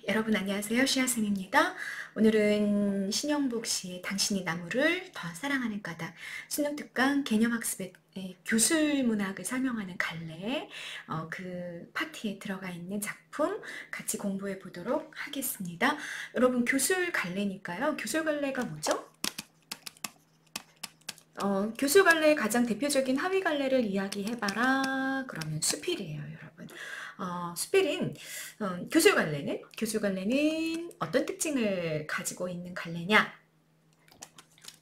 여러분 안녕하세요. 시아쌤입니다. 오늘은 신영복 씨의 당신이 나무를 더 사랑하는 까닭 수능특강 개념학습의 교술문학을 설명하는 갈래 그 파트에 들어가 있는 작품 같이 공부해 보도록 하겠습니다. 여러분 교술 갈래니까요. 교술 갈래가 뭐죠? 교술 갈래의 가장 대표적인 하위 갈래를 이야기해봐라. 그러면 수필이에요, 여러분. 수필인 교술 갈래는 어떤 특징을 가지고 있는 갈래냐?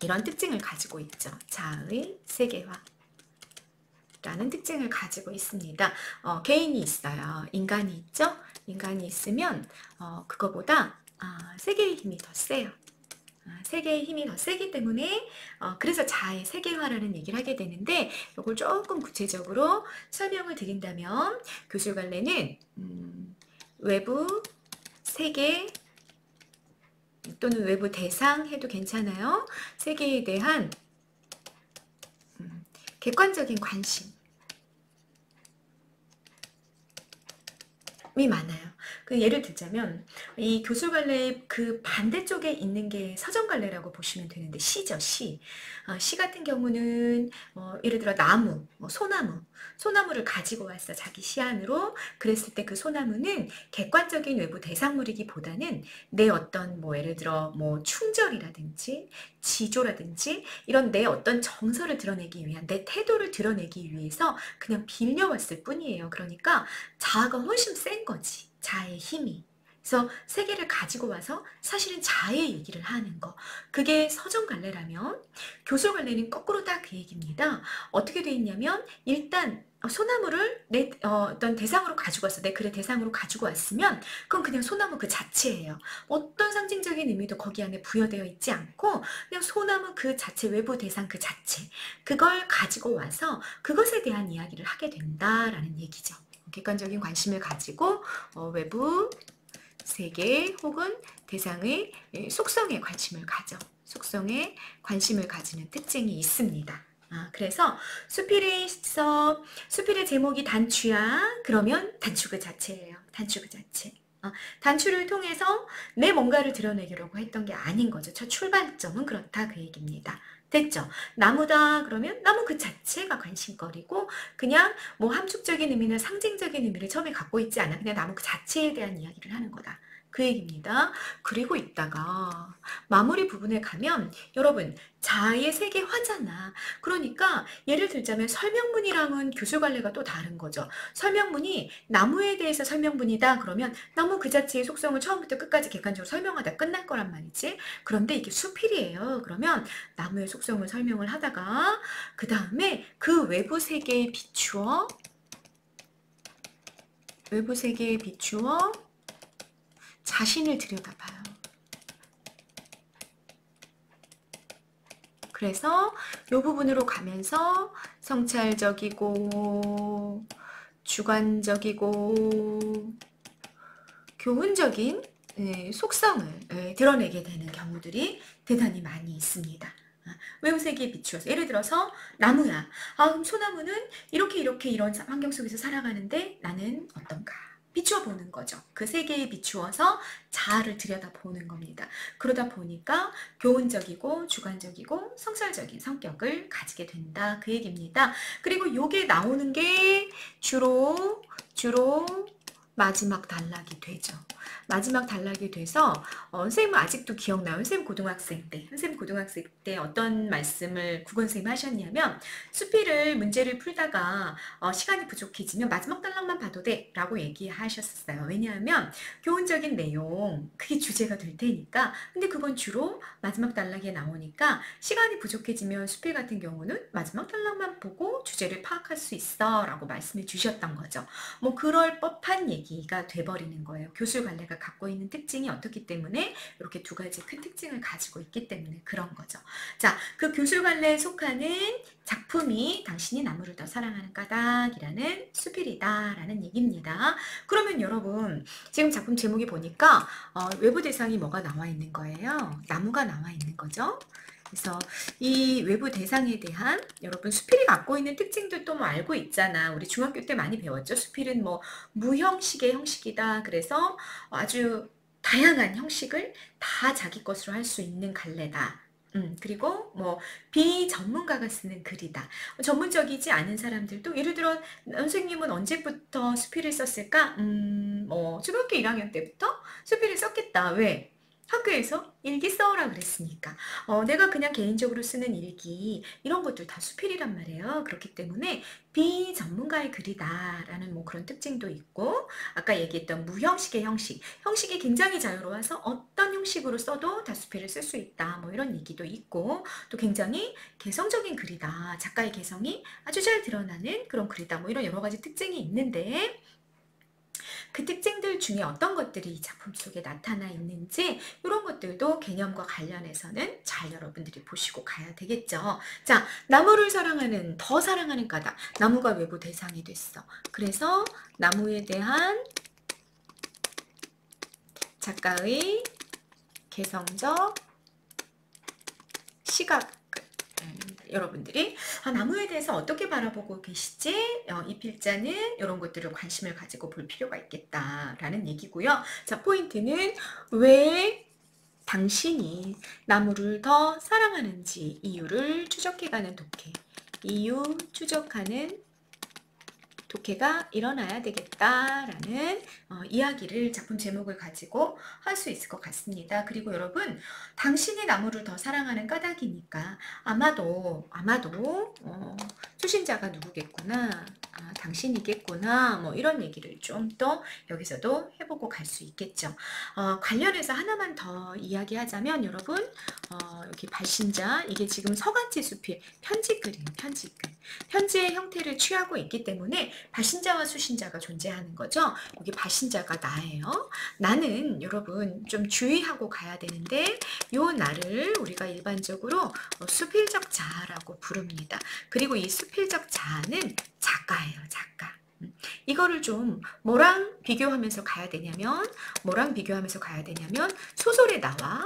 이런 특징을 가지고 있죠. 자의 세계화라는 특징을 가지고 있습니다. 개인이 있어요. 인간이 있죠. 인간이 있으면 그거보다 세계의 힘이 더 세요. 세계의 힘이 더 세기 때문에 그래서 자의 세계화라는 얘기를 하게 되는데, 이걸 조금 구체적으로 설명을 드린다면 교술갈래는 외부 세계 또는 외부 대상 해도 괜찮아요. 세계에 대한 객관적인 관심이 많아요. 그 예를 들자면 이 교술갈래의 그 반대쪽에 있는 게 서정갈래라고 보시면 되는데, 시죠, 시. 시 같은 경우는 예를 들어 나무, 소나무를 가지고 왔어, 자기 시 안으로. 그랬을 때 그 소나무는 객관적인 외부 대상물이기보다는 내 어떤 예를 들어 충절이라든지 지조라든지 이런 내 어떤 정서를 드러내기 위한, 내 태도를 드러내기 위해서 그냥 빌려왔을 뿐이에요. 그러니까 자아가 훨씬 센 거지, 자의 힘이. 그래서 세계를 가지고 와서 사실은 자의 얘기를 하는 거, 그게 서정갈래라면, 교술갈래는 거꾸로 딱 그 얘기입니다. 어떻게 돼 있냐면, 일단 소나무를 내 어떤 대상으로 가지고 왔어. 내 글의 대상으로 가지고 왔으면 그건 그냥 소나무 그 자체예요. 어떤 상징적인 의미도 거기 안에 부여되어 있지 않고 그냥 소나무 그 자체, 외부 대상 그 자체, 그걸 가지고 와서 그것에 대한 이야기를 하게 된다라는 얘기죠. 객관적인 관심을 가지고 외부 세계 혹은 대상의 속성에 관심을 가져. 속성에 관심을 가지는 특징이 있습니다. 그래서 수필의 제목이 단추야. 그러면 단추 그 자체예요. 단추 그 자체. 단추를 통해서 내 뭔가를 드러내려고 했던 게 아닌 거죠. 첫 출발점은 그렇다, 그 얘기입니다. 됐죠? 나무다 그러면 나무 그 자체가 관심거리고, 그냥 함축적인 의미나 상징적인 의미를 처음에 갖고 있지 않아. 그냥 나무 그 자체에 대한 이야기를 하는 거다, 그 얘기입니다. 그리고 있다가 마무리 부분에 가면, 여러분 자의 세계화잖아. 그러니까 예를 들자면 설명문이랑은 교술갈래가 또 다른 거죠. 설명문이 나무에 대해서 설명문이다 그러면 나무 그 자체의 속성을 처음부터 끝까지 객관적으로 설명하다 끝날 거란 말이지. 그런데 이게 수필이에요. 그러면 나무의 속성을 설명을 하다가 그 다음에 그 외부 세계에 비추어 자신을 들여다봐요. 그래서 이 부분으로 가면서 성찰적이고 주관적이고 교훈적인 속성을 드러내게 되는 경우들이 대단히 많이 있습니다. 외부 세계에 비추어서, 예를 들어서 나무야. 그럼 소나무는 이렇게 이런 환경 속에서 살아가는데 나는 어떤가? 비추어 보는 거죠. 그 세계에 비추어서 자아를 들여다보는 겁니다. 그러다 보니까 교훈적이고 주관적이고 성찰적인 성격을 가지게 된다, 그 얘기입니다. 그리고 요게 나오는 게 주로 마지막 단락이 되죠. 마지막 단락이 돼서 선생님은 아직도 기억나요. 선생님 고등학생 때 어떤 말씀을 국어 선생님이 하셨냐면, 수필을 문제를 풀다가 시간이 부족해지면 마지막 단락만 봐도 돼 라고 얘기하셨어요. 왜냐하면 교훈적인 내용, 그게 주제가 될 테니까. 근데 그건 주로 마지막 단락에 나오니까 시간이 부족해지면 수필 같은 경우는 마지막 단락만 보고 주제를 파악할 수 있어 라고 말씀해 주셨던 거죠. 그럴 법한 얘기가 돼버리는 거예요. 교술갈래가 갖고 있는 특징이 어떻기 때문에, 이렇게 두 가지 큰 특징을 가지고 있기 때문에 그런 거죠. 자, 그 교술갈래에 속하는 작품이 당신이 나무를 더 사랑하는 까닭이라는 수필이다 라는 얘기입니다. 그러면 여러분 지금 작품 제목이 보니까 외부 대상이 뭐가 나와 있는 거예요? 나무가 나와 있는 거죠. 그래서 이 외부 대상에 대한, 여러분 수필이 갖고 있는 특징들도 알고 있잖아. 우리 중학교 때 많이 배웠죠. 수필은 무형식의 형식이다. 그래서 아주 다양한 형식을 다 자기 것으로 할 수 있는 갈래다. 그리고 뭐 비전문가가 쓰는 글이다. 전문적이지 않은 사람들도 예를 들어 선생님은 언제부터 수필을 썼을까? 뭐 초등학교 1학년 때부터 수필을 썼겠다. 왜? 학교에서 일기 써오라 그랬으니까. 내가 그냥 개인적으로 쓰는 일기 이런 것들 다 수필이란 말이에요. 그렇기 때문에 비전문가의 글이다라는 뭐 그런 특징도 있고 아까 얘기했던 무형식의 형식이 굉장히 자유로워서 어떤 형식으로 써도 다 수필을 쓸 수 있다. 뭐 이런 얘기도 있고 또 굉장히 개성적인 글이다. 작가의 개성이 아주 잘 드러나는 그런 글이다. 뭐 이런 여러 가지 특징이 있는데 그 특징들 중에 어떤 것들이 이 작품 속에 나타나 있는지 이런 것들도 개념과 관련해서는 잘 여러분들이 보시고 가야 되겠죠. 자, 나무를 사랑하는, 더 사랑하는 까닭. 나무가 외부 대상이 됐어. 그래서 나무에 대한 작가의 개성적 시각 여러분들이 나무에 대해서 어떻게 바라보고 계시지? 이 필자는 이런 것들을 관심을 가지고 볼 필요가 있겠다라는 얘기고요. 자, 포인트는 왜 당신이 나무를 더 사랑하는지 이유를 추적해가는 독해. 이유 추적하는 독해가 일어나야 되겠다라는 이야기를 작품 제목을 가지고 할 수 있을 것 같습니다. 그리고 여러분 당신이 나무를 더 사랑하는 까닭이니까 아마도 수신자가 누구겠구나 당신이겠구나 뭐 이런 얘기를 좀 더 여기서도 해보고 갈 수 있겠죠. 관련해서 하나만 더 이야기하자면 여러분 여기 발신자 이게 지금 서간지 수필 편지글이에요. 편지글. 편지의 형태를 취하고 있기 때문에 발신자와 수신자가 존재하는 거죠. 여기 발신자가 나예요. 나는 여러분 좀 주의하고 가야 되는데 요 나를 우리가 일반적으로 수필적 자아라고 부릅니다. 그리고 이 수필적 자아는 작가예요. 작가. 이거를 좀 뭐랑 비교하면서 가야 되냐면 소설의 나와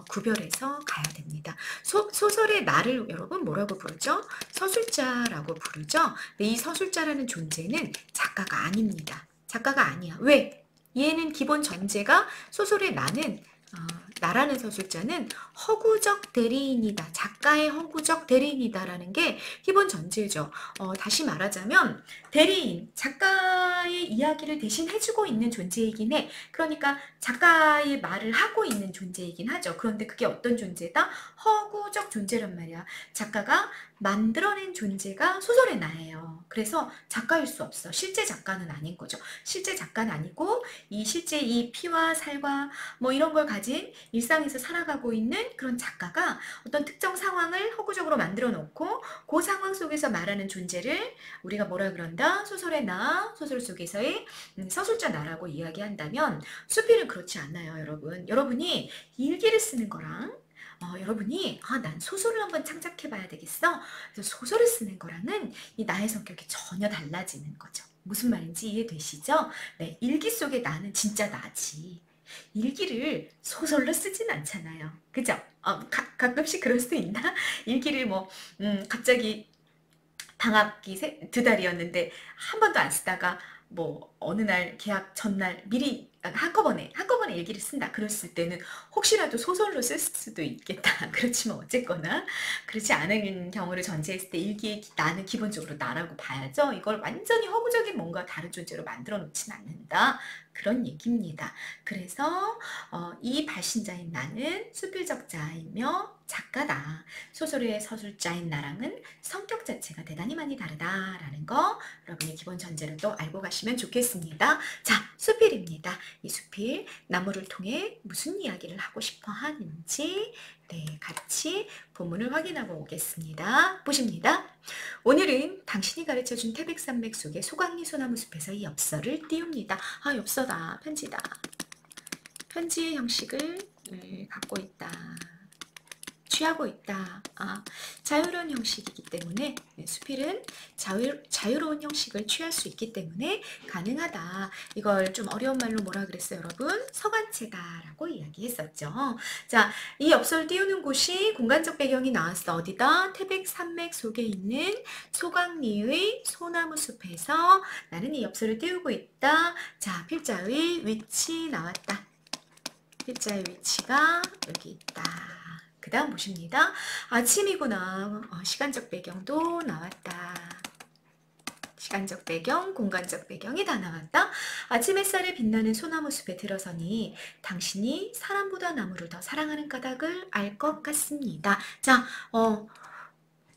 구별해서 가야 됩니다. 소설의 나를 여러분 뭐라고 부르죠? 서술자라고 부르죠. 근데 이 서술자라는 존재는 작가가 아닙니다. 작가가 아니야. 왜? 얘는 기본 전제가 소설의 나는 나라는 서술자는 허구적 대리인이다. 작가의 허구적 대리인이다라는 게 기본 전제죠. 다시 말하자면 대리인, 작가의 이야기를 대신 해주고 있는 존재이긴 해. 그러니까 작가의 말을 하고 있는 존재이긴 하죠. 그런데 그게 어떤 존재다? 허구적 존재란 말이야. 작가가 만들어낸 존재가 소설의 나예요. 그래서 작가일 수 없어. 실제 작가는 아닌 거죠. 실제 작가는 아니고 실제 이 피와 살과 뭐 이런 걸 가진 일상에서 살아가고 있는 그런 작가가 어떤 특정 상황을 허구적으로 만들어 놓고 그 상황 속에서 말하는 존재를 우리가 뭐라 그런다? 소설의 나, 소설 속에서의 서술자 나라고 이야기한다면 수필은 그렇지 않아요, 여러분. 여러분이 일기를 쓰는 거랑 여러분이 난 소설을 한번 창작해 봐야 되겠어. 그래서 소설을 쓰는 거랑은 이 나의 성격이 전혀 달라지는 거죠. 무슨 말인지 이해되시죠? 네, 일기 속의 나는 진짜 나지. 일기를 소설로 쓰진 않잖아요. 그죠? 가끔씩 그럴 수도 있나? 일기를 뭐 갑자기 방학기 2달이었는데 한 번도 안 쓰다가 뭐 어느 날 계약 전날 미리 한꺼번에 일기를 쓴다. 그랬을 때는 혹시라도 소설로 쓸 수도 있겠다. 그렇지만 어쨌거나 그렇지 않은 경우를 전제했을 때 일기의 나는 기본적으로 나라고 봐야죠. 이걸 완전히 허구적인 뭔가 다른 존재로 만들어 놓진 않는다. 그런 얘기입니다. 그래서 이 발신자인 나는 수필적 자이며 작가다. 소설의 서술자인 나랑은 성격 자체가 대단히 많이 다르다라는 거 여러분이 기본 전제를 또 알고 가시면 좋겠습니다. 자, 수필입니다. 이 수필 나무를 통해 무슨 이야기를 하고 싶어 하는지 같이 본문을 확인하고 오겠습니다. 보십니다. 오늘은 당신이 가르쳐준 태백산맥 속의 소강리 소나무 숲에서 이 엽서를 띄웁니다. 엽서다. 편지다. 편지의 형식을 갖고 있다. 취하고 있다. 자유로운 형식이기 때문에 수필은 자유로운 형식을 취할 수 있기 때문에 가능하다. 이걸 좀 어려운 말로 뭐라 그랬어요, 여러분? 서간체다라고 이야기했었죠. 자, 이 엽서를 띄우는 곳이 공간적 배경이 나왔어. 어디다? 태백산맥 속에 있는 소강리의 소나무 숲에서 나는 이 엽서를 띄우고 있다. 자, 필자의 위치 나왔다. 11자의 위치가 여기 있다. 그 다음 보십니다. 아침이구나. 시간적 배경도 나왔다. 시간적 배경, 공간적 배경이 다 나왔다. 아침 햇살에 빛나는 소나무 숲에 들어서니 당신이 사람보다 나무를 더 사랑하는 까닭을 알 것 같습니다. 자,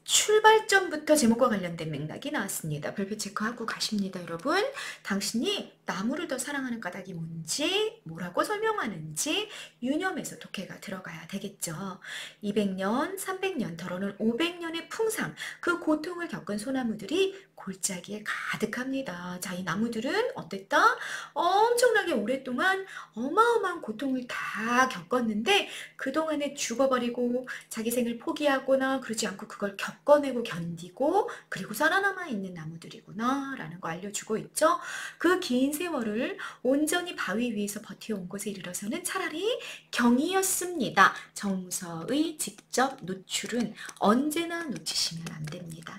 출발점부터 제목과 관련된 맥락이 나왔습니다. 별표 체크하고 가십니다, 여러분. 당신이 나무를 더 사랑하는 까닭이 뭔지, 뭐라고 설명하는지 유념해서 독해가 들어가야 되겠죠. 200년, 300년, 더러는 500년의 풍상, 그 고통을 겪은 소나무들이 골짜기에 가득합니다. 자, 이 나무들은 어땠다? 엄청나게 오랫동안 어마어마한 고통을 다 겪었는데 그동안에 죽어버리고 자기 생을 포기하거나 그러지 않고 그걸 겪어내고 견디고 그리고 살아남아 있는 나무들이구나 라는 거 알려주고 있죠. 그 긴 세월을 온전히 바위 위에서 버텨온 곳에 이르러서는 차라리 경이었습니다. 정서의 직접 노출은 언제나 놓치시면 안 됩니다.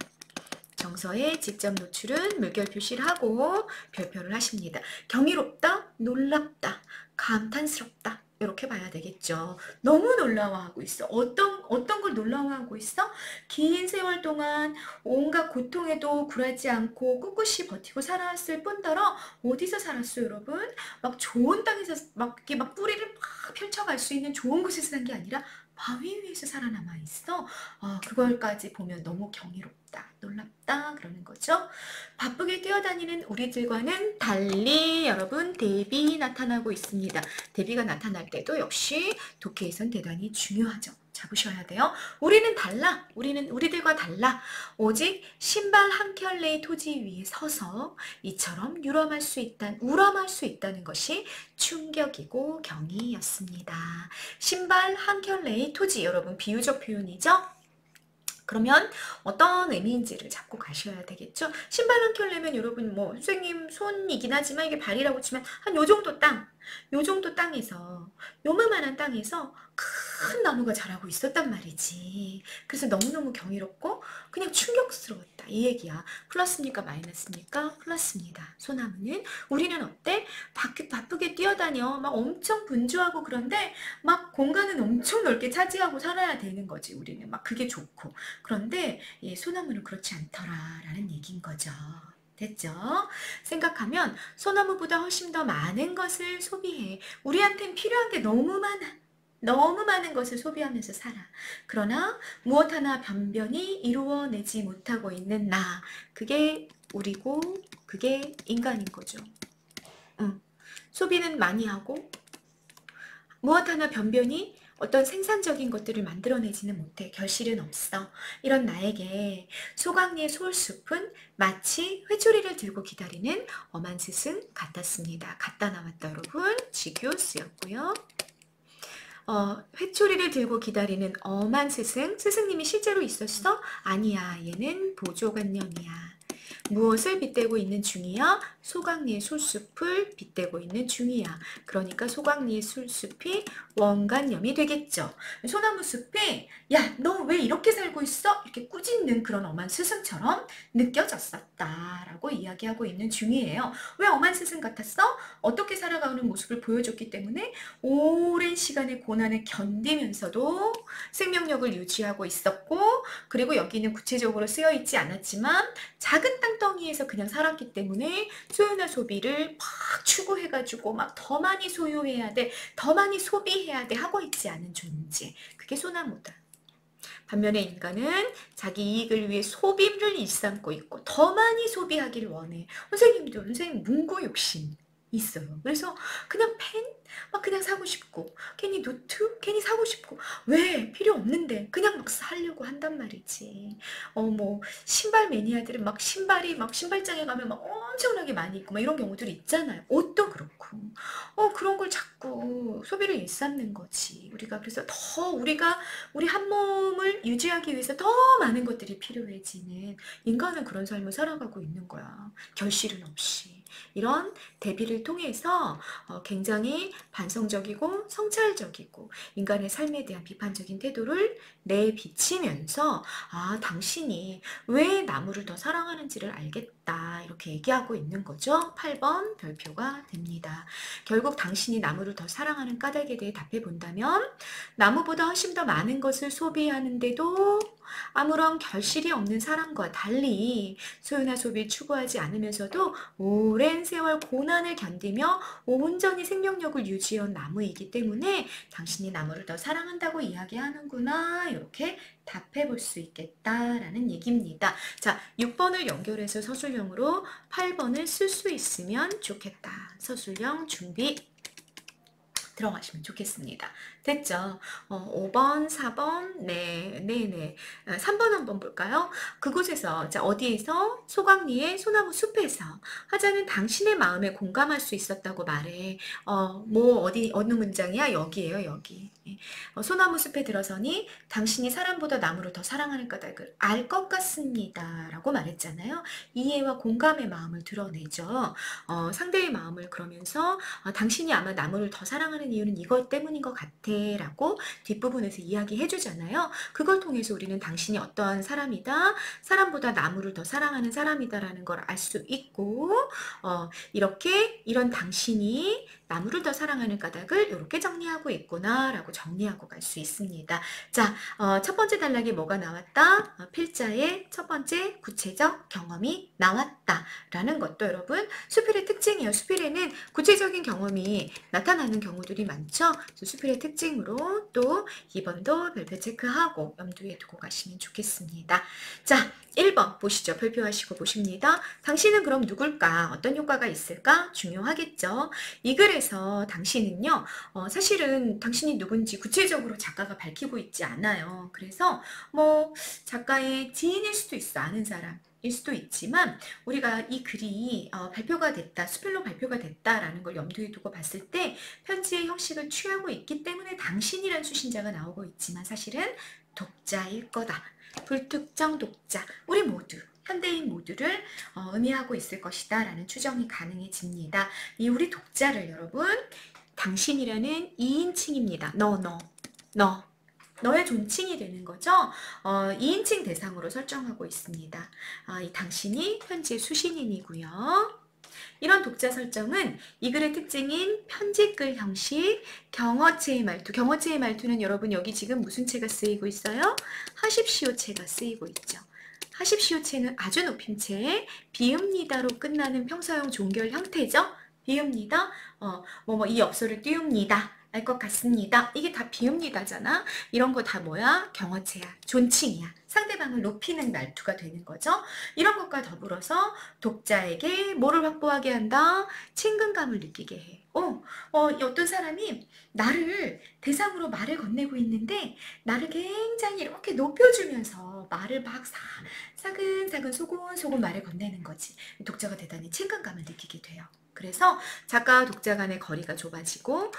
정서의 직접 노출은 물결 표시를 하고 별표를 하십니다. 경이롭다, 놀랍다, 감탄스럽다 이렇게 봐야 되겠죠. 너무 놀라워하고 있어. 어떤 걸 놀라워하고 있어? 긴 세월 동안 온갖 고통에도 굴하지 않고 꿋꿋이 버티고 살아왔을 뿐더러 어디서 살았어요, 여러분? 막 좋은 땅에서 막 이렇게 막 뿌리를 막 펼쳐갈 수 있는 좋은 곳에서 산 게 아니라 바위 위에서 살아남아 있어. 그걸까지 보면 너무 경이롭다, 놀랍다 그러는 거죠. 바쁘게 뛰어다니는 우리들과는 달리 여러분 대비 나타나고 있습니다. 대비가 나타날 때도 역시 독해에선 대단히 중요하죠. 잡으셔야 돼요. 우리는 달라. 우리들과 달라. 오직 신발 한 켤레의 토지 위에 서서 이처럼 우람할 수 있다는 것이 충격이고 경이였습니다. 신발 한 켤레의 토지, 여러분 비유적 표현이죠? 그러면 어떤 의미인지를 잡고 가셔야 되겠죠? 신발 한 켤레면 여러분 뭐 선생님 손이긴 하지만 이게 발이라고 치면 한 요 정도 땅에서 요만한 땅에서 큰 나무가 자라고 있었단 말이지. 그래서 너무너무 경이롭고 그냥 충격스러웠다 이 얘기야. 플러스입니까 마이너스입니까? 플러스입니다. 소나무는. 우리는 어때? 바쁘게 뛰어다녀 막 엄청 분주하고 그런데 막 공간은 엄청 넓게 차지하고 살아야 되는 거지. 우리는 막 그게 좋고. 그런데 소나무는 그렇지 않더라라는 얘기인 거죠. 됐죠? 생각하면 소나무보다 훨씬 더 많은 것을 소비해. 우리한텐 필요한 게 너무 많아. 너무 많은 것을 소비하면서 살아. 그러나 무엇 하나 변변히 이루어내지 못하고 있는 나. 그게 우리고 그게 인간인 거죠. 소비는 많이 하고 무엇 하나 변변히 어떤 생산적인 것들을 만들어내지는 못해. 결실은 없어. 이런 나에게 소강리의 솔숲은 마치 회초리를 들고 기다리는 엄한 스승 같았습니다. 갖다 나왔다 여러분. 지교스였고요. 회초리를 들고 기다리는 엄한 스승님이 실제로 있었어? 아니야. 얘는 보조관념이야. 무엇을 빗대고 있는 중이야? 소강리의 솔숲을 빗대고 있는 중이야. 그러니까 소강리의 솔숲이 원관념이 되겠죠. 소나무 숲에 야, 너 왜 이렇게 살고 있어? 이렇게 꾸짖는 그런 엄한 스승처럼 느껴졌었다라고 이야기하고 있는 중이에요. 왜 엄한 스승 같았어? 어떻게 살아가는 모습을 보여줬기 때문에 오랜 시간의 고난을 견디면서도 생명력을 유지하고 있었고 그리고 여기는 구체적으로 쓰여 있지 않았지만 작은 땅덩이에서 그냥 살았기 때문에 소유나 소비를 막 추구해가지고 막 더 많이 소유해야 돼, 더 많이 소비해야 돼 하고 있지 않은 존재. 그게 소나무다. 반면에 인간은 자기 이익을 위해 소비를 일삼고 있고 더 많이 소비하길 원해. 선생님 문구 욕심 있어요. 그래서 그냥 펜 막 그냥 사고 싶고 괜히 노트 괜히 사고 싶고 왜 필요 없는데 그냥 막 사려고 한단 말이지. 뭐 신발 매니아들은 막 신발장에 가면 막 엄청나게 많이 있고 막 이런 경우들이 있잖아요. 옷도 그렇고 그런 걸 자꾸 소비를 일삼는 거지. 우리가 그래서 더 우리 한 몸을 유지하기 위해서 더 많은 것들이 필요해지는 인간은 그런 삶을 살아가고 있는 거야. 결실은 없이. 이런 대비를 통해서 굉장히 반성적이고 성찰적이고 인간의 삶에 대한 비판적인 태도를 내비치면서 아, 당신이 왜 나무를 더 사랑하는지를 알겠다 이렇게 얘기하고 있는 거죠. 8번 별표가 됩니다. 결국 당신이 나무를 더 사랑하는 까닭에 대해 답해 본다면 나무보다 훨씬 더 많은 것을 소비하는데도 아무런 결실이 없는 사람과 달리 소유나 소비를 추구하지 않으면서도 오랜 세월 고난을 견디며 온전히 생명력을 유지해온 나무이기 때문에 당신이 나무를 더 사랑한다고 이야기하는구나 이렇게 답해 볼 수 있겠다라는 얘기입니다. 자, 6번을 연결해서 서술형으로 8번을 쓸 수 있으면 좋겠다. 서술형 준비 들어가시면 좋겠습니다. 됐죠? 5번, 4번, 네. 3번 한번 볼까요? 그곳에서, 자, 어디에서? 소강리의 소나무 숲에서 하자는 당신의 마음에 공감할 수 있었다고 말해. 어느 문장이야? 여기에요, 여기. 소나무 숲에 들어서니 당신이 사람보다 나무를 더 사랑하는 까닭을 알 것 같습니다. 라고 말했잖아요. 이해와 공감의 마음을 드러내죠. 상대의 마음을 그러면서 당신이 아마 나무를 더 사랑하는 이유는 이것 때문인 것 같아 라고 뒷부분에서 이야기해 주잖아요. 그걸 통해서 우리는 당신이 어떠한 사람이다, 사람보다 나무를 더 사랑하는 사람이다 라는 걸 알 수 있고 이렇게 이런 당신이 나무를 더 사랑하는 까닭을 이렇게 정리하고 있구나 라고 정리하고 갈 수 있습니다. 자, 첫 번째 단락에 뭐가 나왔다? 필자의 첫 번째 구체적 경험이 나왔다 라는 것도 여러분 수필의 특징이에요. 수필에는 구체적인 경험이 나타나는 경우들이 많죠. 그래서 수필의 특징으로 또 2번도 별표 체크하고 염두에 두고 가시면 좋겠습니다. 자, 1번 보시죠. 별표하시고 보십니다. 당신은 그럼 누굴까? 어떤 효과가 있을까? 중요하겠죠. 이 글에서 당신은요, 사실은 당신이 누군지 구체적으로 작가가 밝히고 있지 않아요. 그래서 뭐 작가의 지인일 수도 있어, 아는 사람. 일 수도 있지만 우리가 이 글이 발표가 됐다, 수필로 발표가 됐다라는 걸 염두에 두고 봤을 때 편지의 형식을 취하고 있기 때문에 당신이란 수신자가 나오고 있지만 사실은 독자일 거다. 불특정 독자, 우리 모두 현대인 모두를 의미하고 있을 것이다 라는 추정이 가능해집니다. 이 우리 독자를 여러분 당신이라는 2인칭입니다. 너의 존칭이 되는 거죠. 2인칭 대상으로 설정하고 있습니다. 이 당신이 편지의 수신인이고요. 이런 독자 설정은 이 글의 특징인 편지글 형식, 경어체의 말투. 경어체의 말투는 여러분 여기 지금 무슨 체가 쓰이고 있어요? 하십시오체가 쓰이고 있죠. 하십시오체는 아주 높임체, 비읍니다로 끝나는 평서형 종결 형태죠. 비읍니다. 이 엽서를 띄웁니다. 알 것 같습니다. 이게 다 비읍니다잖아. 이런 거 다 뭐야? 경어체야. 존칭이야. 상대방을 높이는 말투가 되는 거죠. 이런 것과 더불어서 독자에게 뭐를 확보하게 한다? 친근감을 느끼게 해. 어떤 사람이 나를 대상으로 말을 건네고 있는데 나를 굉장히 이렇게 높여주면서 말을 막 사근사근 소곤소곤 말을 건네는 거지. 독자가 대단히 친근감을 느끼게 돼요. 그래서 작가와 독자 간의 거리가 좁아지고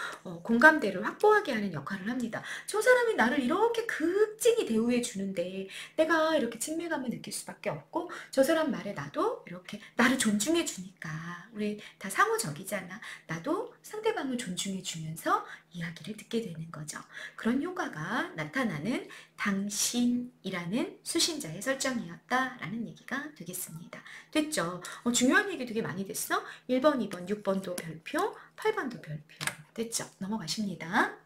공감대를 확보하게 하는 역할을 합니다. 저 사람이 나를 이렇게 극진히 대우해 주는데 내가 이렇게 친밀감을 느낄 수밖에 없고 저 사람 말에 나도 이렇게 나를 존중해 주니까 우리 다 상호적이잖아. 나도 상대방을 존중해 주면서 이야기를 듣게 되는 거죠. 그런 효과가 나타나는 당신이라는 수신자의 설정이었다라는 얘기가 되겠습니다. 됐죠? 중요한 얘기 되게 많이 됐어? 1번, 2번, 6번도 별표, 8번도 별표. 됐죠? 넘어가십니다.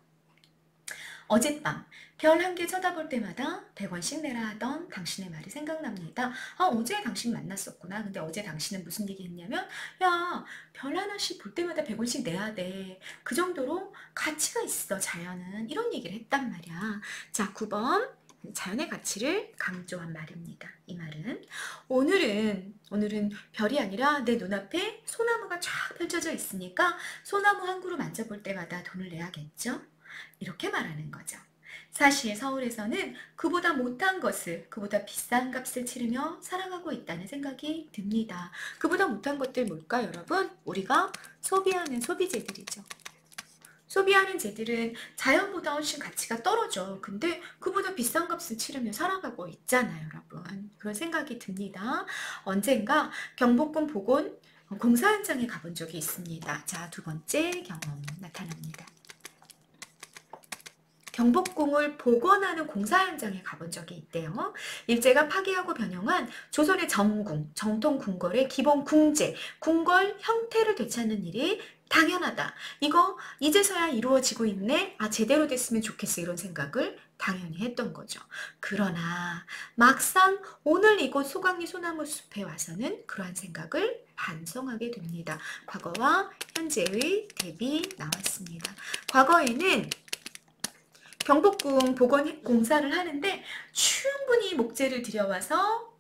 어젯밤 별 한 개 쳐다볼 때마다 100원씩 내라 하던 당신의 말이 생각납니다. 어제 당신 만났었구나. 근데 어제 당신은 무슨 얘기 했냐면 야, 별 하나씩 볼 때마다 100원씩 내야 돼. 그 정도로 가치가 있어, 자연은. 이런 얘기를 했단 말이야. 자, 9번. 자연의 가치를 강조한 말입니다. 이 말은 오늘은 별이 아니라 내 눈앞에 소나무가 쫙 펼쳐져 있으니까 소나무 한 그루 만져볼 때마다 돈을 내야겠죠? 이렇게 말하는 거죠. 사실 서울에서는 그보다 못한 것을, 그보다 비싼 값을 치르며 살아가고 있다는 생각이 듭니다. 그보다 못한 것들 뭘까, 여러분? 우리가 소비하는 소비재들이죠. 소비하는 재들은 자연보다 훨씬 가치가 떨어져. 근데 그보다 비싼 값을 치르며 살아가고 있잖아요, 여러분. 그런 생각이 듭니다. 언젠가 경복궁 복원 공사 현장에 가본 적이 있습니다. 자, 두 번째 경험 나타납니다. 경복궁을 복원하는 공사 현장에 가본 적이 있대요. 일제가 파괴하고 변형한 조선의 정궁, 정통 궁궐의 기본 궁제, 궁궐 형태를 되찾는 일이 당연하다. 이거 이제서야 이루어지고 있네. 아, 제대로 됐으면 좋겠어. 이런 생각을 당연히 했던 거죠. 그러나 막상 오늘 이곳 소강리 소나무 숲에 와서는 그러한 생각을 반성하게 됩니다. 과거와 현재의 대비 나왔습니다. 과거에는 경복궁 복원 공사를 하는데 충분히 목재를 들여와서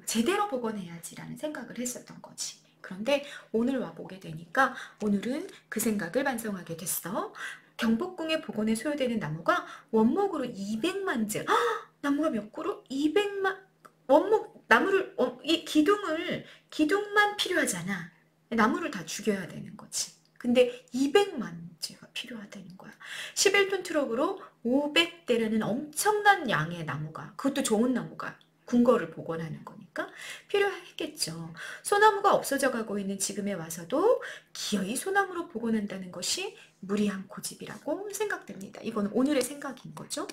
제대로 복원해야지라는 생각을 했었던 거지. 그런데 오늘 와보게 되니까 오늘은 그 생각을 반성하게 됐어. 경복궁의 복원에 소요되는 나무가 원목으로 200만 재. 나무가 몇 그루? 200만 원목 나무를 이 기둥만 필요하잖아. 나무를 다 죽여야 되는 거지. 근데 200만 재가 필요하다는 거야. 11톤 트럭으로 500대라는 엄청난 양의 나무가, 그것도 좋은 나무가 궁궐을 복원하는 거니까 필요했겠죠. 소나무가 없어져 가고 있는 지금에 와서도 기어이 소나무로 복원한다는 것이 무리한 고집이라고 생각됩니다. 이건 오늘의 생각인 거죠.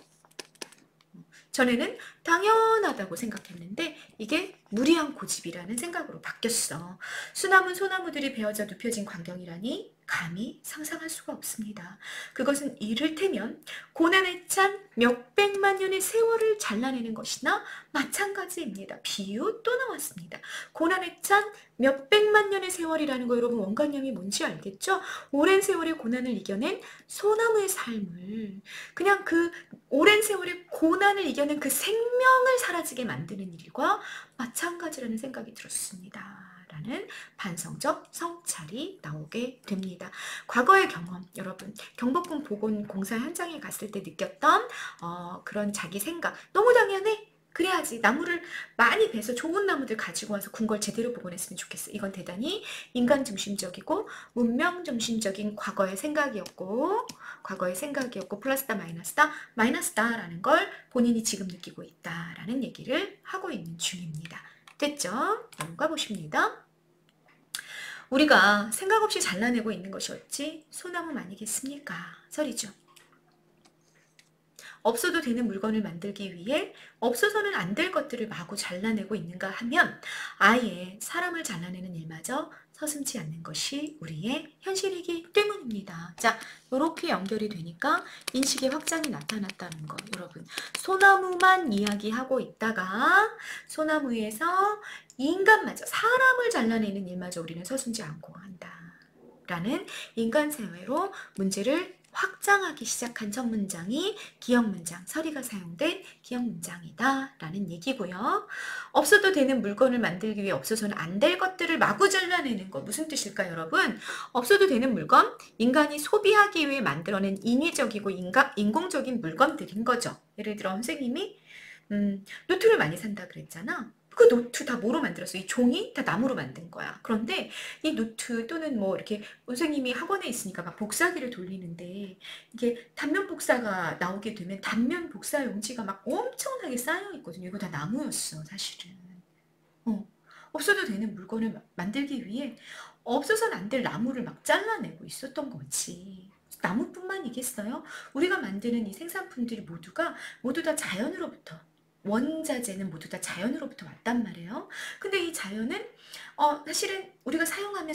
전에는 당연하다고 생각했는데 이게 무리한 고집이라는 생각으로 바뀌었어. 수남은 소나무들이 베어져 눕혀진 광경이라니 감히 상상할 수가 없습니다. 그것은 이를테면 고난에 찬 몇백만 년의 세월을 잘라내는 것이나 마찬가지입니다. 비유 또 나왔습니다. 고난에 찬 몇백만 년의 세월이라는 거 여러분 원관념이 뭔지 알겠죠? 오랜 세월의 고난을 이겨낸 소나무의 삶을 그냥 그 오랜 세월의 고난을 이겨낸 그 생명을 사라지게 만드는 일과 마찬가지라는 생각이 들었습니다. 라는 반성적 성찰이 나오게 됩니다. 과거의 경험, 여러분 경복궁 복원 공사 현장에 갔을 때 느꼈던 그런 자기 생각, 너무 당연해. 그래야지 나무를 많이 베서 좋은 나무들 가지고 와서 궁궐 제대로 복원했으면 좋겠어. 이건 대단히 인간 중심적이고 문명 중심적인 과거의 생각이었고 플러스다 마이너스다 마이너스다라는 걸 본인이 지금 느끼고 있다라는 얘기를 하고 있는 중입니다. 됐죠? 넘어가 보십니다. 우리가 생각 없이 잘라내고 있는 것이 어찌 소나무 아니겠습니까? 설이죠. 없어도 되는 물건을 만들기 위해 없어서는 안 될 것들을 마구 잘라내고 있는가 하면 아예 사람을 잘라내는 일마저 서슴지 않는 것이 우리의 현실이기 때문입니다. 자, 이렇게 연결이 되니까 인식의 확장이 나타났다는 거. 여러분, 소나무만 이야기하고 있다가 소나무에서 인간마저 사람을 잘라내는 일마저 우리는 서슴지 않고 한다. 라는 인간 사회로 문제를 확장하기 시작한 첫 문장이 기역문장, 서리가 사용된 기역문장이다 라는 얘기고요. 없어도 되는 물건을 만들기 위해 없어서는 안 될 것들을 마구 잘라내는 거 무슨 뜻일까요, 여러분? 없어도 되는 물건, 인간이 소비하기 위해 만들어낸 인위적이고 인공적인 물건들인 거죠. 예를 들어 선생님이 노트를 많이 산다 그랬잖아. 그 노트 다 뭐로 만들었어? 이 종이 다 나무로 만든 거야. 그런데 이 노트 또는 뭐 이렇게 선생님이 학원에 있으니까 막 복사기를 돌리는데 이게 단면 복사가 나오게 되면 단면 복사 용지가 막 엄청나게 쌓여 있거든요. 이거 다 나무였어, 사실은. 없어도 되는 물건을 만들기 위해 없어서는 안 될 나무를 막 잘라내고 있었던 거지. 나무뿐만이겠어요? 우리가 만드는 이 생산품들이 모두 다 자연으로부터 원자재는 모두 다 자연으로부터 왔단 말이에요. 근데 이 자연은 사실은 우리가 사용하면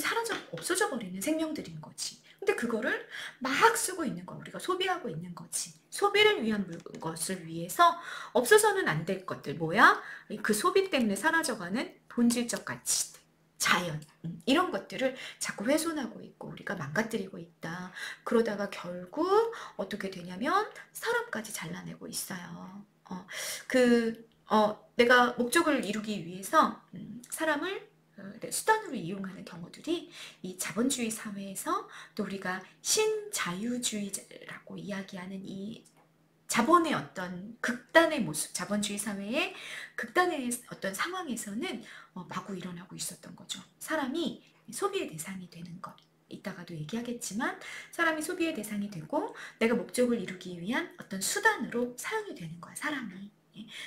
없어져 버리는 생명들인 거지. 근데 그거를 막 쓰고 있는 거, 우리가 소비하고 있는 거지. 소비를 위한 것을 위해서 없어서는 안 될 것들, 뭐야? 그 소비 때문에 사라져가는 본질적 가치들, 자연, 이런 것들을 자꾸 훼손하고 있고 우리가 망가뜨리고 있다. 그러다가 결국 어떻게 되냐면 사람까지 잘라내고 있어요. 내가 목적을 이루기 위해서 사람을 수단으로 이용하는 경우들이 이 자본주의 사회에서 또 우리가 신자유주의라고 이야기하는 이 자본의 어떤 극단의 모습, 자본주의 사회의 극단의 어떤 상황에서는 마구 일어나고 있었던 거죠. 사람이 소비의 대상이 되는 것. 이따가도 얘기하겠지만 사람이 소비의 대상이 되고 내가 목적을 이루기 위한 어떤 수단으로 사용이 되는 거야, 사람이.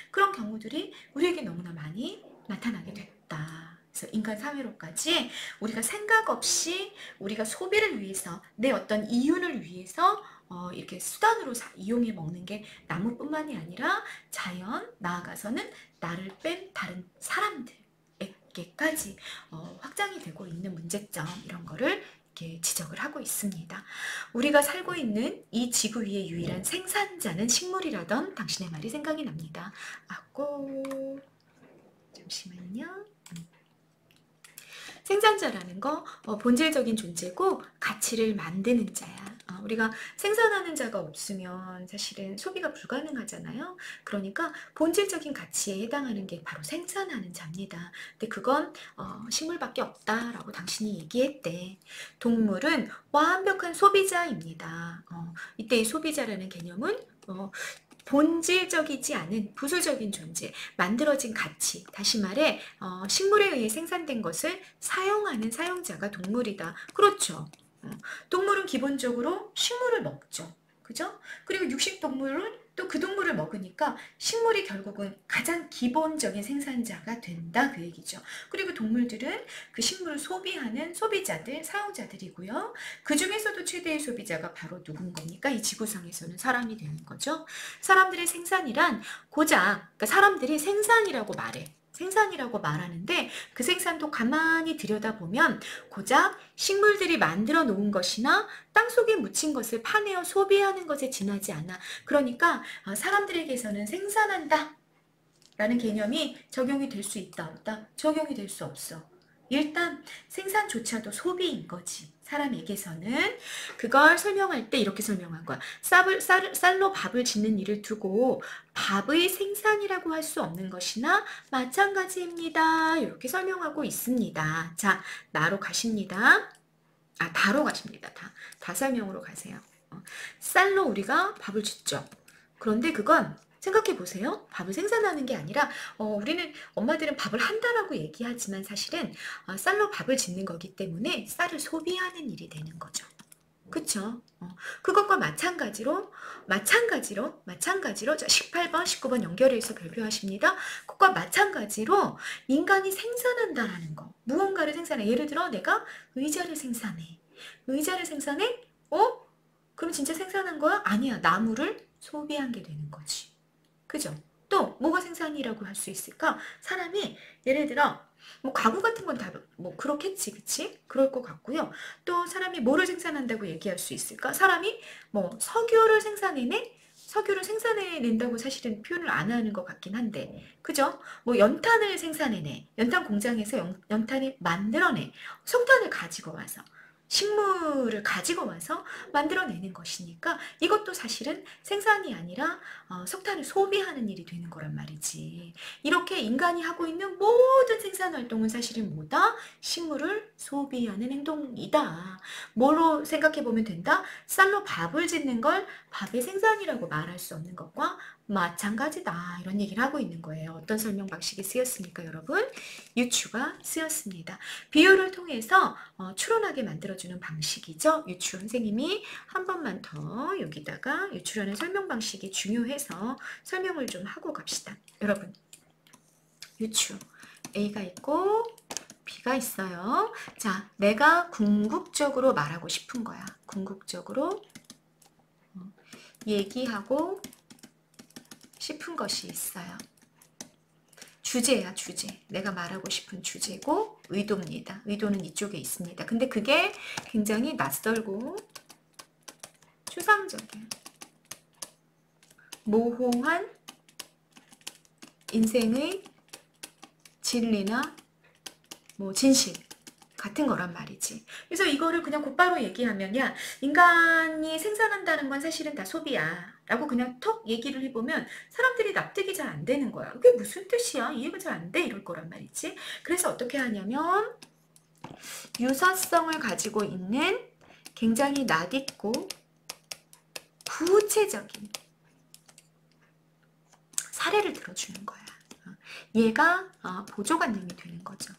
그런 경우들이 우리에게 너무나 많이 나타나게 됐다. 그래서 인간 사회로까지 우리가 생각 없이 우리가 소비를 위해서 내 어떤 이윤을 위해서 이렇게 수단으로 이용해 먹는 게 나무뿐만이 아니라 자연, 나아가서는 나를 뺀 다른 사람들에게까지 확장이 되고 있는 문제점, 이런 거를 이렇게 지적을 하고 있습니다. 우리가 살고 있는 이 지구 위의 유일한 생산자는 식물이라던 당신의 말이 생각이 납니다. 아고, 잠시만요. 생산자라는 거 본질적인 존재고 가치를 만드는 자야. 우리가 생산하는 자가 없으면 사실은 소비가 불가능하잖아요. 그러니까 본질적인 가치에 해당하는 게 바로 생산하는 자입니다. 근데 그건 식물밖에 없다라고 당신이 얘기했대. 동물은 완벽한 소비자입니다. 이때 이 소비자라는 개념은 본질적이지 않은 부수적인 존재, 만들어진 가치, 다시 말해 식물에 의해 생산된 것을 사용하는 사용자가 동물이다. 그렇죠. 동물은 기본적으로 식물을 먹죠. 그죠? 그리고 육식동물은 또 그 동물을 먹으니까 식물이 결국은 가장 기본적인 생산자가 된다, 그 얘기죠. 그리고 동물들은 그 식물을 소비하는 소비자들, 사용자들이고요. 그 중에서도 최대의 소비자가 바로 누군 겁니까? 이 지구상에서는 사람이 되는 거죠. 사람들의 생산이란 고작, 그러니까 사람들이 생산이라고 말해. 생산이라고 말하는데 그 생산도 가만히 들여다보면 고작 식물들이 만들어 놓은 것이나 땅속에 묻힌 것을 파내어 소비하는 것에 지나지 않아. 그러니까 사람들에게서는 생산한다 라는 개념이 적용이 될 수 있다, 없다? 적용이 될 수 없어. 일단 생산조차도 소비인 거지. 사람에게서는. 그걸 설명할 때 이렇게 설명한 거야. 쌀로 밥을 짓는 일을 두고 밥의 생산이라고 할 수 없는 것이나 마찬가지입니다. 이렇게 설명하고 있습니다. 자, 나로 가십니다. 다로 가십니다. 다 설명으로 가세요. 쌀로 우리가 밥을 짓죠. 그런데 그건 생각해 보세요. 밥을 생산하는 게 아니라 우리는 엄마들은 밥을 한다라고 얘기하지만 사실은 쌀로 밥을 짓는 거기 때문에 쌀을 소비하는 일이 되는 거죠. 그쵸? 그것과 마찬가지로 자, 18번, 19번 연결해서 별표하십니다. 그것과 마찬가지로 인간이 생산한다라는 거. 무언가를 생산해. 예를 들어 내가 의자를 생산해. 의자를 생산해? 그럼 진짜 생산한 거야? 아니야. 나무를 소비한 게 되는 거지. 그죠? 또 뭐가 생산이라고 할 수 있을까? 사람이 예를 들어 뭐 가구 같은 건 다 뭐 그렇겠지, 그치? 그럴 것 같고요. 또 사람이 뭐를 생산한다고 얘기할 수 있을까? 사람이 뭐 석유를 생산해내? 석유를 생산해낸다고 사실은 표현을 안 하는 것 같긴 한데, 그죠? 뭐 연탄을 생산해내. 연탄 공장에서 연탄을 만들어내. 석탄을 가지고 와서. 식물을 가지고 와서 만들어내는 것이니까 이것도 사실은 생산이 아니라 석탄을 소비하는 일이 되는 거란 말이지. 이렇게 인간이 하고 있는 모든 생산활동은 사실은 뭐다? 식물을 소비하는 행동이다. 뭐로 생각해보면 된다? 쌀로 밥을 짓는 걸 밥의 생산이라고 말할 수 없는 것과 마찬가지다. 이런 얘기를 하고 있는 거예요. 어떤 설명 방식이 쓰였습니까, 여러분? 유추가 쓰였습니다. 비유를 통해서 추론하게 만들어주는 방식이죠. 유추. 선생님이 한 번만 더 여기다가 유추라는 설명 방식이 중요해서 설명을 좀 하고 갑시다. 여러분, 유추. A가 있고 B가 있어요. 자, 내가 궁극적으로 말하고 싶은 거야. 궁극적으로 얘기하고 싶은 것이 있어요. 주제야, 주제. 내가 말하고 싶은 주제고 의도입니다. 의도는 이쪽에 있습니다. 근데 그게 굉장히 낯설고 추상적인 모호한 인생의 진리나 뭐 진실 같은 거란 말이지. 그래서 이거를 그냥 곧바로 얘기하면 야, 인간이 생산한다는 건 사실은 다 소비야 라고 그냥 턱 얘기를 해보면 사람들이 납득이 잘 안 되는 거야. 그게 무슨 뜻이야? 이해가 잘 안 돼. 이럴 거란 말이지. 그래서 어떻게 하냐면 유사성을 가지고 있는 굉장히 낯익고 구체적인 사례를 들어주는 거야. 얘가 보조관념이 되는 거죠.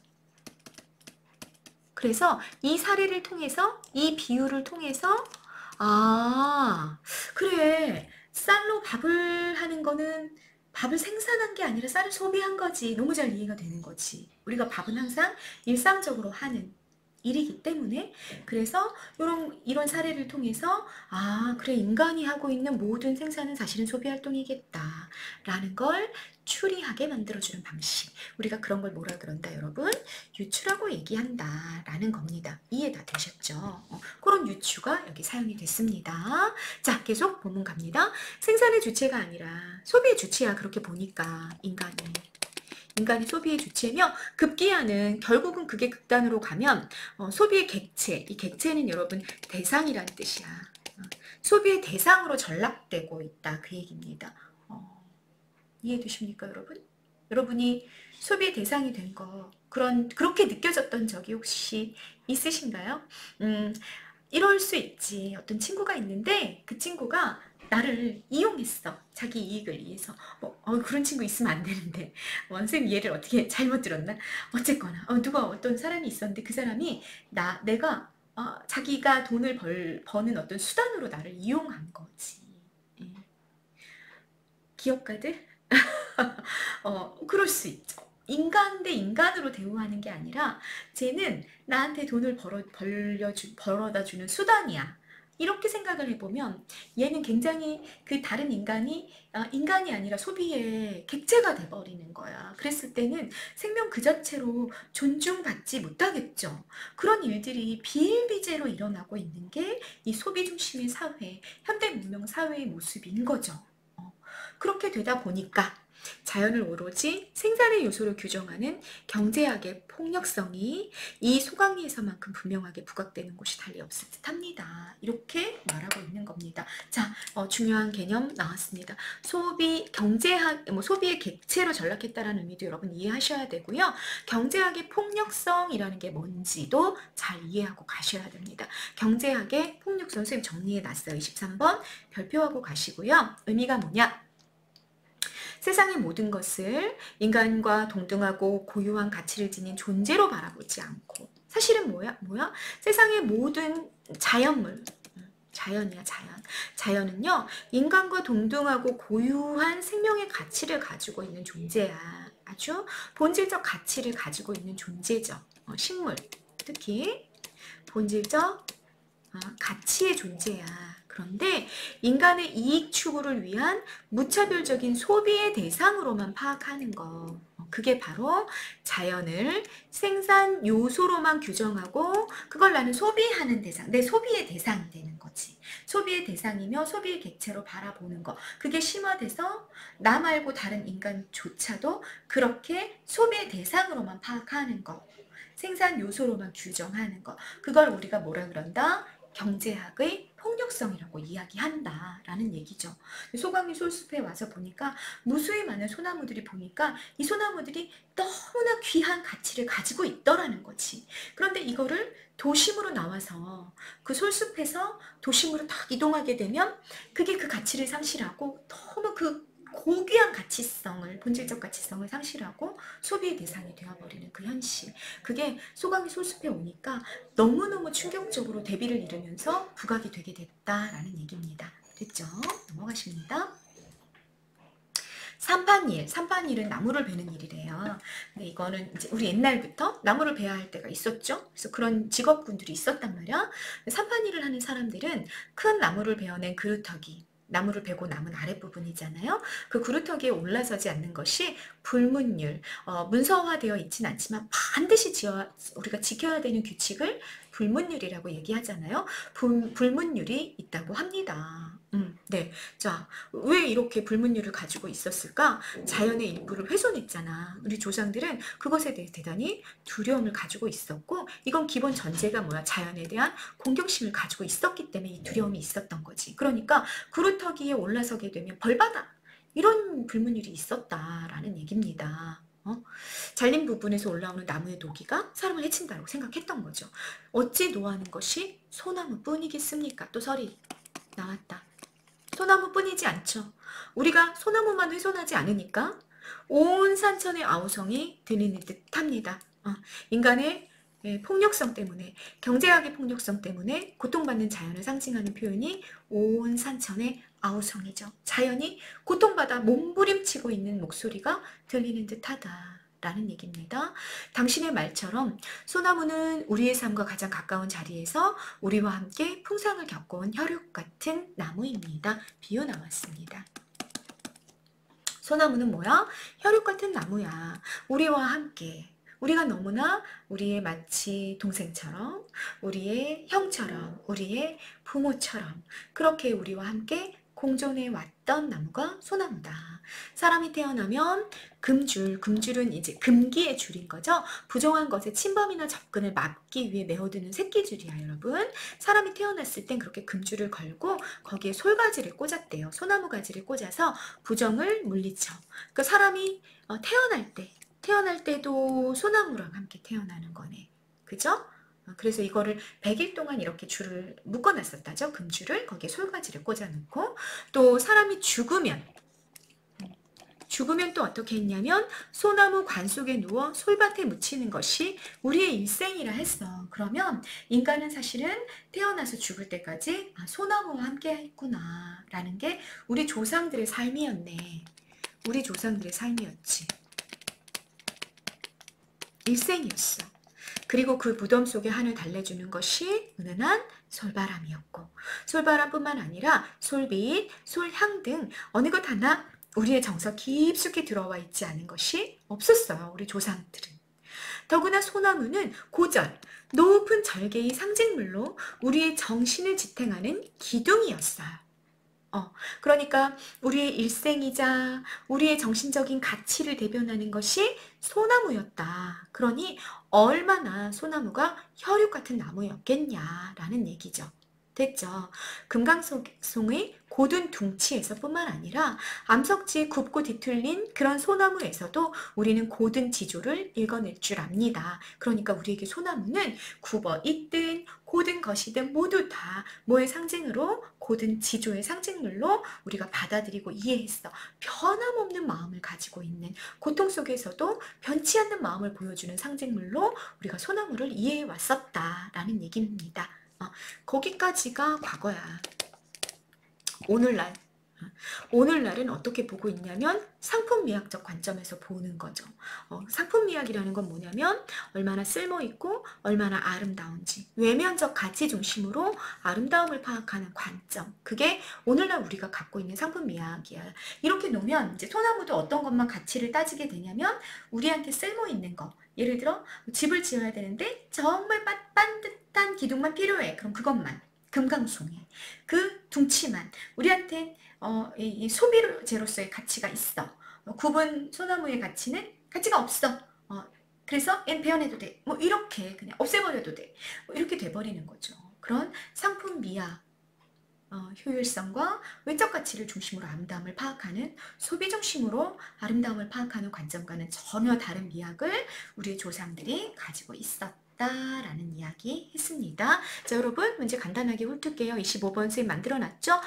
그래서 이 사례를 통해서, 이 비유를 통해서 그래, 쌀로 밥을 하는 거는 밥을 생산한 게 아니라 쌀을 소비한 거지. 너무 잘 이해가 되는 거지. 우리가 밥은 항상 일상적으로 하는 일이기 때문에 그래서 이런 사례를 통해서 아 그래 인간이 하고 있는 모든 생산은 사실은 소비활동이겠다 라는 걸 추리하게 만들어주는 방식. 우리가 그런 걸 뭐라 그런다 여러분? 유추라고 얘기한다 라는 겁니다. 이해 다 되셨죠? 그런 유추가 여기 사용이 됐습니다. 자 계속 본문 갑니다. 생산의 주체가 아니라 소비의 주체야. 그렇게 보니까 인간이 소비의 주체며 급기야는 결국은 그게 극단으로 가면 소비의 객체, 이 객체는 여러분 대상이라는 뜻이야. 소비의 대상으로 전락되고 있다 그 얘기입니다. 이해되십니까 여러분? 여러분이 소비의 대상이 된 거 그렇게 느껴졌던 적이 혹시 있으신가요? 이럴 수 있지. 어떤 친구가 있는데 그 친구가 나를 이용했어. 자기 이익을 위해서. 그런 친구 있으면 안 되는데. 선생님 얘를 어떻게 잘못 들었나? 어쨌거나 누가 어떤 사람이 있었는데 그 사람이 내가 자기가 돈을 버는 어떤 수단으로 나를 이용한 거지. 예. 기업가들? 그럴 수 있죠. 인간 대 인간으로 대우하는 게 아니라 쟤는 나한테 돈을 벌어다 주는 수단이야. 이렇게 생각을 해보면 얘는 굉장히 그 다른 인간이 아니라 소비의 객체가 돼버리는 거야. 그랬을 때는 생명 그 자체로 존중받지 못하겠죠. 그런 일들이 비일비재로 일어나고 있는 게 이 소비 중심의 사회, 현대 문명 사회의 모습인 거죠. 그렇게 되다 보니까 자연을 오로지 생산의 요소로 규정하는 경제학의 폭력성이 이 소강리에서만큼 분명하게 부각되는 곳이 달리 없을 듯합니다. 이렇게 말하고 있는 겁니다. 자, 중요한 개념 나왔습니다. 소비의 객체로 전락했다라는 의미도 여러분 이해하셔야 되고요. 경제학의 폭력성이라는 게 뭔지도 잘 이해하고 가셔야 됩니다. 경제학의 폭력성 선생님 정리해놨어요. 23번 별표하고 가시고요. 의미가 뭐냐? 세상의 모든 것을 인간과 동등하고 고유한 가치를 지닌 존재로 바라보지 않고 사실은 뭐야? 세상의 모든 자연물 자연이야 자연. 자연은요 인간과 동등하고 고유한 생명의 가치를 가지고 있는 존재야. 아주 본질적 가치를 가지고 있는 존재죠. 식물 특히 본질적 가치의 존재야. 그런데 인간의 이익 추구를 위한 무차별적인 소비의 대상으로만 파악하는 거. 그게 바로 자연을 생산 요소로만 규정하고 그걸 나는 소비하는 대상, 내 소비의 대상이 되는 거지. 소비의 대상이며 소비의 객체로 바라보는 거. 그게 심화돼서 나 말고 다른 인간조차도 그렇게 소비의 대상으로만 파악하는 거. 생산 요소로만 규정하는 거. 그걸 우리가 뭐라 그런다? 경제학의 폭력성이라고 이야기한다라는 얘기죠. 소강리 솔숲에 와서 보니까 무수히 많은 소나무들이 보니까 이 소나무들이 너무나 귀한 가치를 가지고 있더라는 거지. 그런데 이거를 도심으로 나와서 그 솔숲에서 도심으로 딱 이동하게 되면 그게 그 가치를 상실하고 너무 그 고귀한 가치성을 본질적 가치성을 상실하고 소비의 대상이 되어버리는 그 현실. 그게 소강리 솔숲에 오니까 너무너무 충격적으로 대비를 이루면서 부각이 되게 됐다라는 얘기입니다. 됐죠? 넘어가십니다. 삼판일. 은 나무를 베는 일이래요. 근데 이거는 이제 우리 옛날부터 나무를 베야 할 때가 있었죠. 그래서 그런 직업군들이 있었단 말이야. 삼판일을 하는 사람들은 큰 나무를 베어낸 그루터기, 나무를 베고 남은 아랫부분이잖아요. 그 그루터기에 올라서지 않는 것이 불문율. 문서화되어 있지는 않지만 반드시 우리가 지켜야 되는 규칙을 불문율이라고 얘기하잖아요. 불문율이 있다고 합니다. 네. 자, 왜 이렇게 불문율을 가지고 있었을까? 자연의 일부를 훼손했잖아. 우리 조상들은 그것에 대해 대단히 두려움을 가지고 있었고 이건 기본 전제가 뭐야? 자연에 대한 공경심을 가지고 있었기 때문에 이 두려움이 있었던 거지. 그러니까 그루터기에 올라서게 되면 벌받아. 이런 불문율이 있었다라는 얘기입니다. 잘린 부분에서 올라오는 나무의 녹이가 사람을 해친다고 생각했던 거죠. 어찌 노하는 것이 소나무뿐이겠습니까? 또 설이 나왔다. 소나무뿐이지 않죠. 우리가 소나무만 훼손하지 않으니까 온 산천의 아우성이 들리는 듯합니다. 인간의 폭력성 때문에 경제학의 폭력성 때문에 고통받는 자연을 상징하는 표현이 온 산천의 아우성이죠. 자연이 고통받아 몸부림치고 있는 목소리가 들리는 듯하다. 라는 얘기입니다. 당신의 말처럼 소나무는 우리의 삶과 가장 가까운 자리에서 우리와 함께 풍상을 겪어온 혈육 같은 나무입니다. 비유 나왔습니다. 소나무는 뭐야? 혈육 같은 나무야. 우리와 함께. 우리가 너무나 우리의 마치 동생처럼, 우리의 형처럼, 우리의 부모처럼 그렇게 우리와 함께 공존해 왔던 나무가 소나무다. 사람이 태어나면 금줄은 이제 금기의 줄인 거죠. 부정한 것에 침범이나 접근을 막기 위해 메어두는 새끼줄이야, 여러분. 사람이 태어났을 땐 그렇게 금줄을 걸고 거기에 솔가지를 꽂았대요. 소나무 가지를 꽂아서 부정을 물리쳐. 그 사람이 태어날 때도 소나무랑 함께 태어나는 거네. 그죠? 그래서 이거를 100일 동안 이렇게 줄을 묶어놨었다죠. 금줄을 거기에 솔가지를 꽂아놓고 또 사람이 죽으면 또 어떻게 했냐면 소나무 관 속에 누워 솔밭에 묻히는 것이 우리의 일생이라 했어. 그러면 인간은 사실은 태어나서 죽을 때까지 소나무와 함께 했구나 라는 게 우리 조상들의 삶이었네. 우리 조상들의 삶이었지. 일생이었어. 그리고 그 무덤 속에 한을 달래주는 것이 은은한 솔바람이었고 솔바람뿐만 아니라 솔빛, 솔향 등 어느 것 하나 우리의 정서 깊숙이 들어와 있지 않은 것이 없었어요. 우리 조상들은. 더구나 소나무는 고절, 높은 절개의 상징물로 우리의 정신을 지탱하는 기둥이었어요. 그러니까 우리의 일생이자 우리의 정신적인 가치를 대변하는 것이 소나무였다. 그러니 얼마나 소나무가 혈육 같은 나무였겠냐라는 얘기죠. 됐죠. 금강송의 고든 둥치에서 뿐만 아니라 암석지에 굽고 뒤틀린 그런 소나무에서도 우리는 고든 지조를 읽어낼 줄 압니다. 그러니까 우리에게 소나무는 굽어 있든 고든 것이든 모두 다 뭐의 상징으로 고든 지조의 상징물로 우리가 받아들이고 이해했어. 변함없는 마음을 가지고 있는 고통 속에서도 변치 않는 마음을 보여주는 상징물로 우리가 소나무를 이해해 왔었다라는 얘기입니다. 거기까지가 과거야. 오늘날은 어떻게 보고 있냐면 상품미학적 관점에서 보는 거죠. 상품미학이라는 건 뭐냐면 얼마나 쓸모있고 얼마나 아름다운지 외면적 가치 중심으로 아름다움을 파악하는 관점. 그게 오늘날 우리가 갖고 있는 상품미학이야. 이렇게 놓으면 이제 소나무도 어떤 것만 가치를 따지게 되냐면 우리한테 쓸모있는 거. 예를 들어 집을 지어야 되는데 정말 반듯한 기둥만 필요해. 그럼 그것만. 금강송이. 그 둥치만. 우리한테 이 소비재로서의 가치가 있어. 굽은 소나무의 가치가 없어. 그래서 얘는 베어내도 돼. 뭐 이렇게 그냥 없애버려도 돼. 뭐 이렇게 돼버리는 거죠. 그런 상품 미학, 효율성과 외적 가치를 중심으로 아름다움을 파악하는 소비 중심으로 아름다움을 파악하는 관점과는 전혀 다른 미학을 우리 조상들이 가지고 있었다라는 이야기 했습니다. 자, 여러분 문제 간단하게 훑을게요. 25번 선생님 만들어놨죠?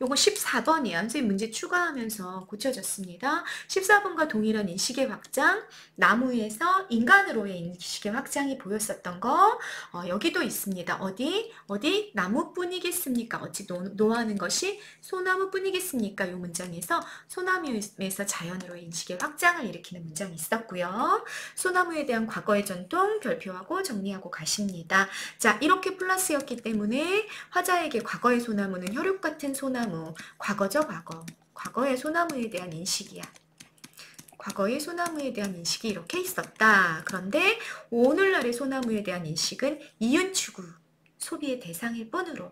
요거 14번이에요. 선생님 문제 추가하면서 고쳐졌습니다. 14번과 동일한 인식의 확장, 나무에서 인간으로의 인식의 확장이 보였었던 거 여기도 있습니다. 어디 나무뿐이겠습니까? 어찌 노하는 것이 소나무뿐이겠습니까? 이 문장에서 소나무에서 자연으로의 인식의 확장을 일으키는 문장이 있었고요. 소나무에 대한 과거의 전통 결표하고 정리하고 가십니다. 자, 이렇게 플러스였기 때문에 화자에게 과거의 소나무는 혈육 같은 소나무, 과거죠, 과거. 과거의 소나무에 대한 인식이야. 과거의 소나무에 대한 인식이 이렇게 있었다. 그런데 오늘날의 소나무에 대한 인식은 이윤추구, 소비의 대상일 뿐으로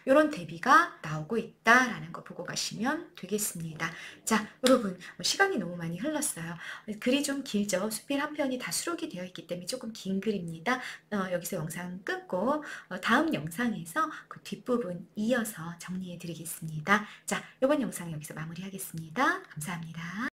이런 대비가 나오고 있다라는 거 보고 가시면 되겠습니다. 자, 여러분 시간이 너무 많이 흘렀어요. 글이 좀 길죠. 수필 한 편이 다 수록이 되어 있기 때문에 조금 긴 글입니다. 여기서 영상 끊고 다음 영상에서 그 뒷부분 이어서 정리해 드리겠습니다. 자, 이번 영상 여기서 마무리하겠습니다. 감사합니다.